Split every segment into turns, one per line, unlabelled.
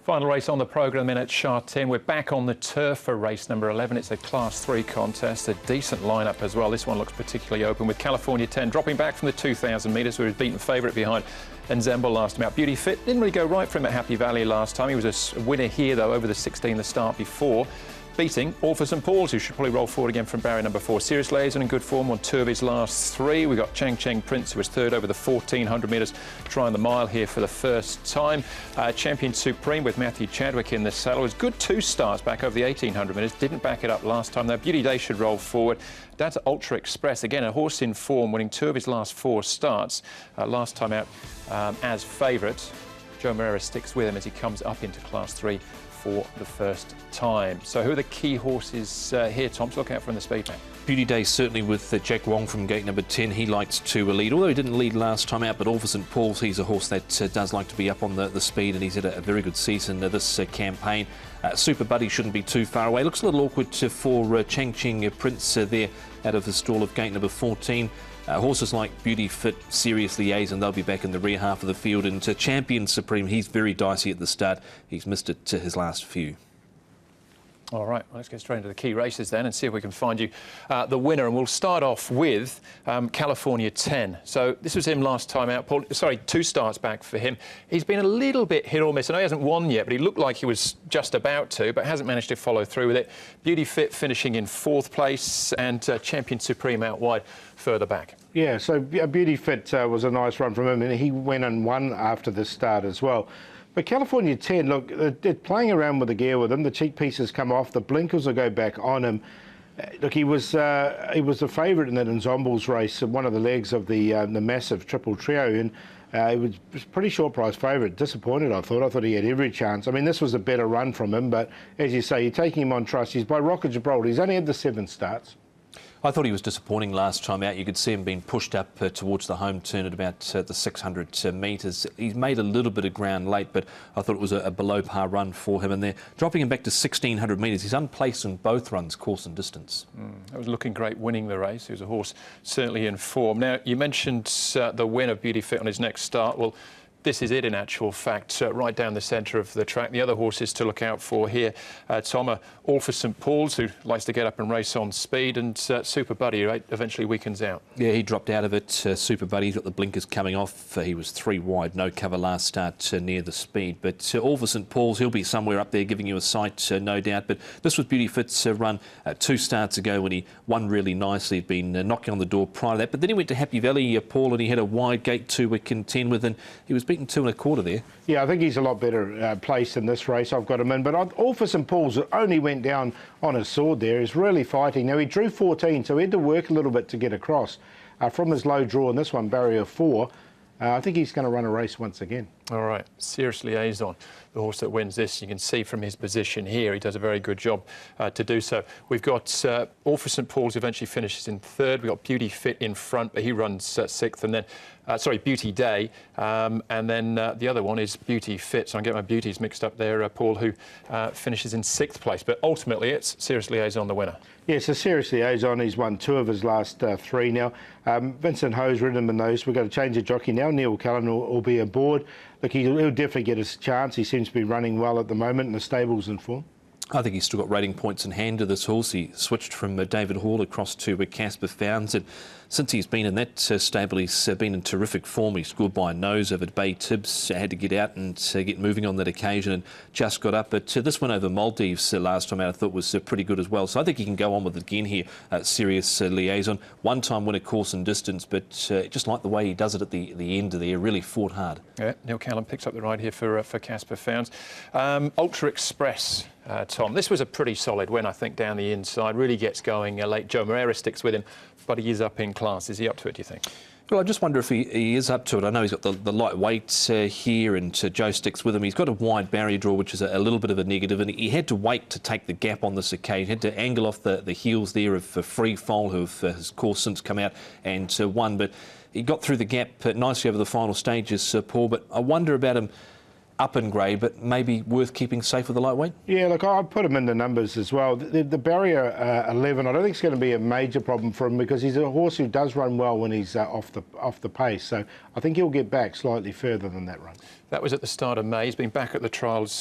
Final race on the programme then at Sha Tin. We're back on the turf for race number 11. It's a Class 3 contest, a decent lineup as well. This one looks particularly open with California 10 dropping back from the 2,000 metres, who was beaten favourite behind Nzembo last time out. Beauty Fit didn't really go right for him at Happy Valley last time. He was a winner here though over the 16 the start before, beating All for St Paul's, who should probably roll forward again from barrier number 4. Serious Liaison in good form on 2 of his last 3. We've got Cheng Cheng Prince, who was third over the 1,400 metres, trying the mile here for the first time. Champion Supreme with Matthew Chadwick in the saddle. Was good 2 starts back over the 1,800 metres. Didn't back it up last time though. Beauty Day should roll forward. Down to Ultra Express, again a horse in form, winning 2 of his last 4 starts. Last time out as favourite. Joe Moreira sticks with him as he comes up into Class 3 for the first time. So who are the key horses here, Tom, to look out for in the speed map?
Beauty Day certainly with Jack Wong from gate number 10. He likes to lead, although he didn't lead last time out, but All for St Paul's, he's a horse that does like to be up on the speed, and he's had a very good season this campaign. Super Buddy shouldn't be too far away. Looks a little awkward for Cheng Cheng Prince there out of the stall of gate number 14. Horses like Beauty Fit, Serious Liaison, they'll be back in the rear half of the field. And Champion Supreme, he's very dicey at the start. He's missed it to his last few.
All right, well, let's get straight into the key races then and see if we can find you the winner. And we'll start off with California 10. So this was him last time out. Paul, sorry, 2 starts back for him. He's been a little bit hit or miss. I know he hasn't won yet, but he looked like he was just about to, but hasn't managed to follow through with it. Beauty Fit finishing in 4th place, and Champion Supreme out wide further back.
Yeah, so Beauty Fit was a nice run from him, and he went and won after the start as well. But California 10, look, they're playing around with the gear with him. The cheek pieces come off, the blinkers will go back on him. Look, he was the favourite in that Nzombo's race, one of the legs of the massive triple trio, and he was pretty short price favourite. Disappointed, I thought. I thought he had every chance. I mean, this was a better run from him, but as you say, you're taking him on trust. He's by Rocket Gibraltar. He's only had the 7 starts.
I thought he was disappointing last time out. You could see him being pushed up towards the home turn at about the 600 metres. He's made a little bit of ground late, but I thought it was a below par run for him. And they're dropping him back to 1,600 metres. He's unplaced in both runs, course and distance.
That was looking great winning the race. He was a horse certainly in form. Now, you mentioned the win of Beauty Fit on his next start. Well, this is it in actual fact, right down the centre of the track. The other horses to look out for here, Tom, are All for St Paul's, who likes to get up and race on speed, and Super Buddy, right, eventually weakens out. Yeah,
he dropped out of it. Super Buddy's got the blinkers coming off. He was 3 wide, no cover last start near the speed. But All for St Paul's, he'll be somewhere up there giving you a sight, no doubt. But this was Beauty Fit's run 2 starts ago when he won really nicely. He'd been knocking on the door prior to that. But then he went to Happy Valley, Paul, and he had a wide gate to contend with, and he was beaten 2 1/4 there.
Yeah, I think he's a lot better placed in this race. I've got him in. But All for St Paul's only went down on his sword there. He's really fighting. Now, he drew 14, so he had to work a little bit to get across. From his low draw in this one, barrier 4, I think he's going to run a race once again.
All right, Serious Liaison, the horse that wins this. You can see from his position here, he does a very good job to do so. We've got All for St Paul's, eventually finishes in 3rd. We've got Beauty Fit in front, but he runs 6th. And then, Beauty Day. And then the other one is Beauty Fit. So I'm getting my beauties mixed up there, Paul, who finishes in 6th place. But ultimately, it's Serious Liaison the winner.
Yeah, so Serious Liaison, he's won 2 of his last 3 now. Vincent Ho's ridden him in those. We've got to change the jockey now. Neil Cullen will be aboard. Look, he'll definitely get his chance. He seems to be running well at the moment, and the stable's in form.
I think he's still got rating points in hand to this horse. He switched from David Hall across to Casper Founds, and since he's been in that stable, he's been in terrific form. He scored by a nose over at Bay Tibbs, had to get out and get moving on that occasion, and just got up. But this one over Maldives last time out I thought was pretty good as well. So I think he can go on with it again here. Serious Liaison, 1-time winner course and distance, but just like the way he does it at the end of there, really fought hard.
Yeah, Neil Callan picks up the ride here for Casper Founds. Ultra Express. Tom, this was a pretty solid win, I think, down the inside. Really gets going late. Joe Moreira sticks with him, but he is up in class. Is he up to it, do you think?
Well, I just wonder if he is up to it. I know he's got the light weights here, and Joe sticks with him. He's got a wide barrier draw, which is a little bit of a negative, and he had to wait to take the gap on this occasion. He had to angle off the heels there of Free Fall, who have his course since come out and won. But he got through the gap nicely over the final stages, Paul. But I wonder about him up in grade, but maybe worth keeping safe with the lightweight?
Yeah, look, I'd put him in the numbers as well. The barrier 11, I don't think it's going to be a major problem for him because he's a horse who does run well when he's off the pace. So I think he'll get back slightly further than that run.
That was at the start of May. He's been back at the trials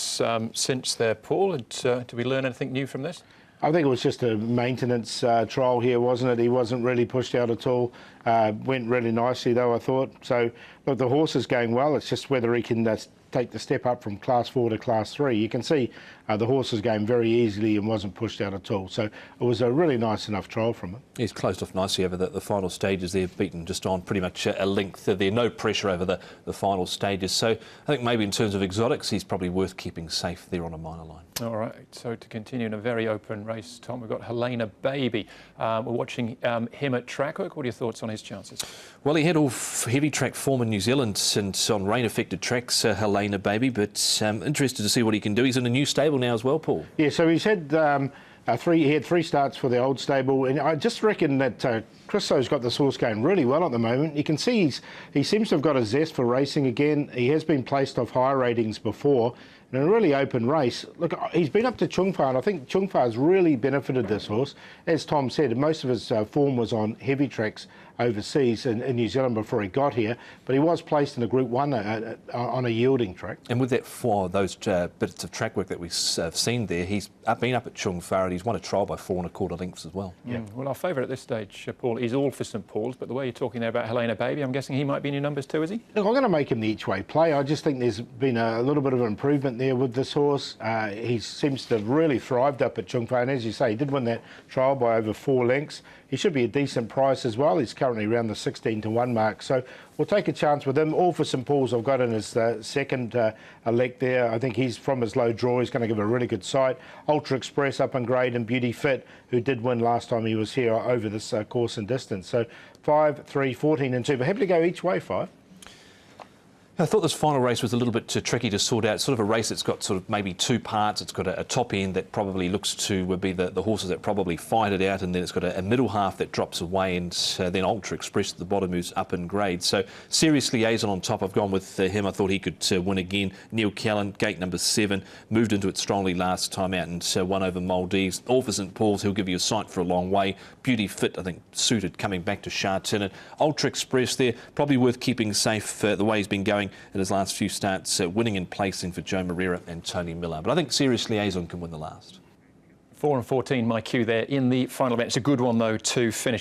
since there, Paul. And did we learn anything new from this?
I think it was just a maintenance trial here, wasn't it? He wasn't really pushed out at all. Went really nicely, though, I thought. So, look, the horse is going well. It's just whether he can take the step up from Class 4 to Class 3. You can see the horse is going very easily and wasn't pushed out at all. So it was a really nice enough trial from him.
He's closed off nicely over the final stages there, beaten just on pretty much a length there. No pressure over the final stages. So I think maybe in terms of exotics, he's probably worth keeping safe there on a minor line.
All right, so to continue in a very open race, Tom, we've got Helena Baby. We're watching him at Trackwork. What are your thoughts on his chances?
Well, he had off heavy track form in New Zealand since on rain-affected tracks, Helena Baby, but interested to see what he can do. He's in a new stable now as well, Paul.
Yeah, so he's had he had 3 starts for the old stable, and I just reckon that Christo's got this horse going really well at the moment. You can see he seems to have got a zest for racing again. He has been placed off higher ratings before in a really open race. Look, he's been up to Chungfa, and I think Chungfa has really benefited this horse. As Tom said, most of his form was on heavy tracks overseas in New Zealand before he got here, but he was placed in a Group 1 on a yielding track.
And with that those bits of track work that we've seen there, he's been up at Chungfa and he's won a trial by 4 1/4 lengths as well.
Yeah. Well, our favourite at this stage, Paul, is all for St Paul's, but the way you're talking there about Helena Baby, I'm guessing he might be in your numbers too, is he?
Look, I'm going to make him the each-way play. I just think there's been a little bit of an improvement there with this horse. He seems to have really thrived up at Chungfa, and as you say, he did win that trial by over 4 lengths. He should be a decent price as well. He's currently around the 16 to 1 mark. So we'll take a chance with him. All for St Paul's I've got in his second elect there. I think he's from his low draw. He's going to give a really good sight. Ultra Express up in grade and Beauty Fit, who did win last time he was here over this course and distance. So 5, 3, 14 and 2. But happy to go each way, 5.
I thought this final race was a little bit tricky to sort out. It's sort of a race that's got sort of maybe 2 parts. It's got a top end that probably looks to be the horses that probably fight it out, and then it's got a middle half that drops away, and then Ultra Express at the bottom moves up in grade. So Serious Liaison on top. I've gone with him. I thought he could win again. Neil Callan, gate number 7, moved into it strongly last time out and won over Maldives. All for St Paul's, he'll give you a sight for a long way. Beauty Fit, I think, suited coming back to Sha Tin. Ultra Express there, probably worth keeping safe the way he's been going in his last few starts, winning and placing for Joe Moreira and Tony Miller. But I think Serious Liaison can win the last.
4 and 14, my cue there in the final event. It's a good one, though, to finish.